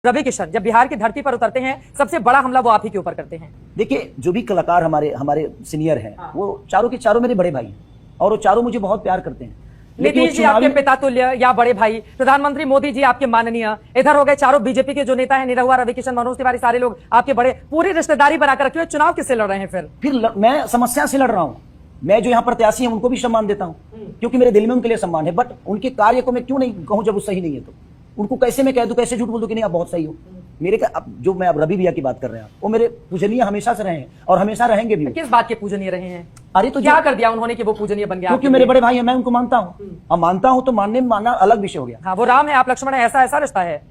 रवि किशन जब बिहार की धरती पर उतरते हैं सबसे बड़ा हमला वो आप ही के ऊपर करते हैं। देखिए, जो भी कलाकार हमारे सीनियर हैं, वो चारों के चारों मेरे बड़े भाई हैं और वो चारों मुझे बहुत प्यार करते हैं। नीतीश जी आपके पिता तुल्य या बड़े भाई, प्रधानमंत्री मोदी जी आपके माननीय, इधर हो गए चारों बीजेपी के जो नेता हैं, निरहुआ, रवि किशन, मनोज तिवारी, सारे लोग आपके बड़े, पूरी रिश्तेदारी बनाकर रखे हुए, चुनाव किससे लड़ रहे हैं फिर मैं समस्या से लड़ रहा हूँ। मैं जो यहाँ प्रत्याशी हैं उनको भी सम्मान देता हूँ क्योंकि मेरे दिल में उनके लिए सम्मान है, बट उनके कार्य को मैं क्यों नहीं कहूँ जब वो सही नहीं है तो उनको कैसे मैं कह दूं, कैसे झूठ बोल दूं कि नहीं आप बहुत सही हो। मेरे का जो मैं अब रवि भैया की बात कर रहे हैं, वो मेरे पूजनीय हमेशा से रहे हैं और हमेशा रहेंगे भी। किस बात के पूजनीय रहे हैं? अरे तो क्या कर दिया उन्होंने कि वो पूजनीय बन गया? क्योंकि मेरे बड़े भाई हैं, मैं उनको मानता हूँ। अब मानता हूँ तो मानने में मानना अलग विषय हो गया। हाँ, वो राम है, आप लक्ष्मण है, ऐसा रिश्ता है।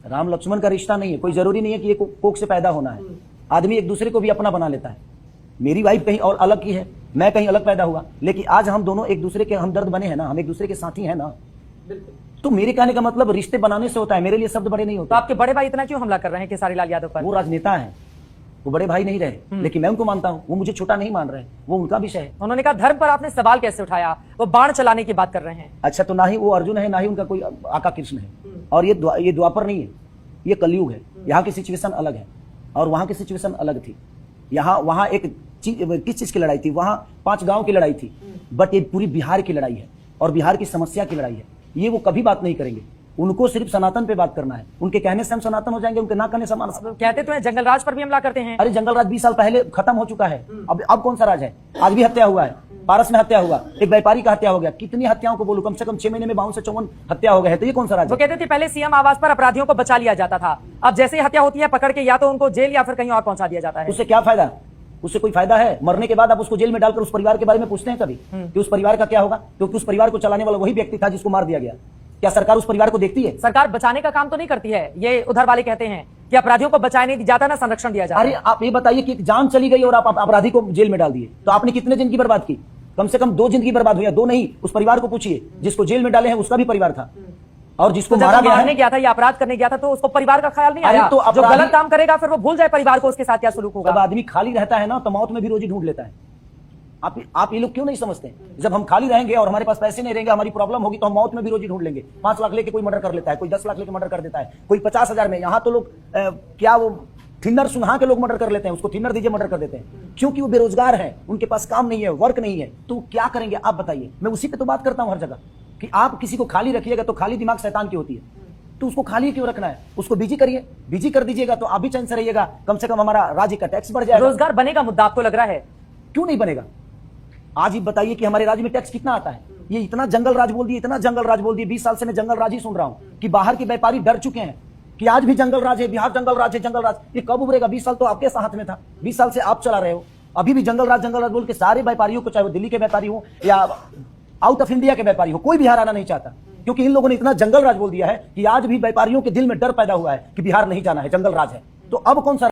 राम लक्ष्मण का रिश्ता नहीं है, कोई जरूरी नहीं है कि ये कोख से पैदा होना है। आदमी एक दूसरे को भी अपना बना लेता है। मेरी वाइफ कहीं और अलग की है, मैं कहीं अलग पैदा हुआ, लेकिन आज हम दोनों एक दूसरे के हमदर्द बने हैं ना, हम एक दूसरे के साथी हैं ना। तो मेरे कहने का मतलब रिश्ते बनाने से होता है, मेरे लिए शब्द बड़े नहीं होते। तो आपके बड़े भाई इतना क्यों हमला कर रहे हैं खेसारी लाल यादव पर? वो राजनेता है, वो बड़े भाई नहीं रहे, लेकिन मैं उनको मानता हूँ। वो मुझे छोटा नहीं मान रहे, वो उनका विषय है। उन्होंने कहा धर्म पर आपने सवाल कैसे उठाया, वो बाण चलाने की बात कर रहे हैं। अच्छा, तो ना ही वो अर्जुन है, ना ही उनका कोई आका कृष्ण है, और ये द्वापर नहीं है, ये कलयुग है। यहाँ की सिचुएशन अलग है और वहां की सिचुएशन अलग थी। वहां एक किस चीज की लड़ाई थी? वहां 5 गांव की लड़ाई थी, बट ये पूरी बिहार की लड़ाई है और बिहार की समस्या की लड़ाई है। ये वो कभी बात नहीं करेंगे, उनको सिर्फ सनातन पे बात करना है। उनके कहने से हम सनातन हो जाएंगे, उनके ना कहने से कहते तो हैं जंगल राज पर भी हमला करते हैं। अरे जंगल राज 20 साल पहले खत्म हो चुका है। अब कौन सा राज है? आज भी हत्या हुआ है, पारस में हत्या हुआ, एक व्यापारी का हत्या हो गया। कितनी हत्याओं को बोलूं, कम से कम 6 महीने में 52 से 54 हत्या हो गए हैं। तो ये कौन सा राज? वो कहते थे पहले सीएम आवास पर अपराधियों को बचा लिया जाता था, अब जैसे ही हत्या होती है पकड़ के या तो उनको जेल या फिर कहीं और पहुंचा दिया जाता है। उससे क्या फायदा? उससे कोई फायदा है? मरने के बाद आप उसको जेल में डालकर उस परिवार के बारे में पूछते हैं कभी कि उस परिवार का क्या होगा? क्योंकि उस परिवार को चलाने वाला वही व्यक्ति था जिसको मार दिया गया। क्या सरकार उस परिवार को देखती है? सरकार बचाने का काम तो नहीं करती है। ये उधर वाले कहते हैं कि अपराधियों को बचाने नहीं जाता ना, संरक्षण दिया जाता है। अरे आप ये बताइए कि जान चली गई और आप अपराधी को जेल में डाल दिए, तो आपने कितने जिंदगी बर्बाद की? कम से कम 2 जिंदगी बर्बाद हुई, 2 नहीं। उस परिवार को पूछिए, जिसको जेल में डाले हैं उसका भी परिवार था, और जिसको मारा गया था या अपराध करने गया था तो उसको परिवार का ख्याल नहीं आया। तो जो गलत काम करेगा फिर वो भूल जाए परिवार को, उसके साथ क्या सलूक होगा। जब आदमी खाली रहता है ना तो मौत में भी रोजी ढूंढ लेता है। आप ये लोग क्यों नहीं समझते? जब हम खाली रहेंगे और हमारे पास पैसे नहीं रहेंगे, हमारी प्रॉब्लम होगी, तो हम मौत में भी रोजी ढूंढ लेंगे। 5 लाख लेके कोई मर्डर कर लेता है, कोई 10 लाख लेके मर्डर कर देता है, कोई 50,000 में। यहाँ तो लोग क्या वो थिनर सुनहा के लोग मर्डर कर लेते हैं, उसको थिनर दीजिए मर्डर कर देते हैं, क्योंकि वो बेरोजगार है, उनके पास काम नहीं है, वर्क नहीं है। तो क्या करेंगे आप बताइए? मैं उसी पे तो बात करता हूं हर जगह कि आप किसी को खाली रखिएगा तो खाली दिमाग शैतान की होती है, तो उसको खाली क्यों रखना है? उसको बिजी करिए, बिजी कर दीजिएगा तो आप भी चैन से रहिएगा। कम से कम हमारा राज्य का टैक्स बढ़ जाएगा। रोजगार बनेगा मुद्दा आपको लग रहा है? क्यों नहीं बनेगा? आज ही बताइए कि हमारे राज्य में टैक्स कितना आता है? ये इतना जंगल राज बोल दिए, इतना जंगल राज बोल दिए। 20 साल से मैं जंगल राज ही सुन रहा हूं कि बाहर के व्यापारी डर चुके हैं कि आज भी जंगल राज है, बिहार जंगल राज है, जंगल राज। ये कब उभरेगा? 20 साल तो आपके हाथ में था, 20 साल से आप चला रहे हो, अभी भी जंगल राज बोल के सारे व्यापारियों को, चाहे वो दिल्ली के व्यापारी हो या आउट ऑफ इंडिया के व्यापारी हो, कोई बिहार आना नहीं चाहता, क्योंकि इन लोगों ने इतना जंगल राज बोल दिया है कि आज भी व्यापारियों के दिल में डर पैदा हुआ है कि बिहार नहीं जाना है, जंगल राज है। तो अब कौन सा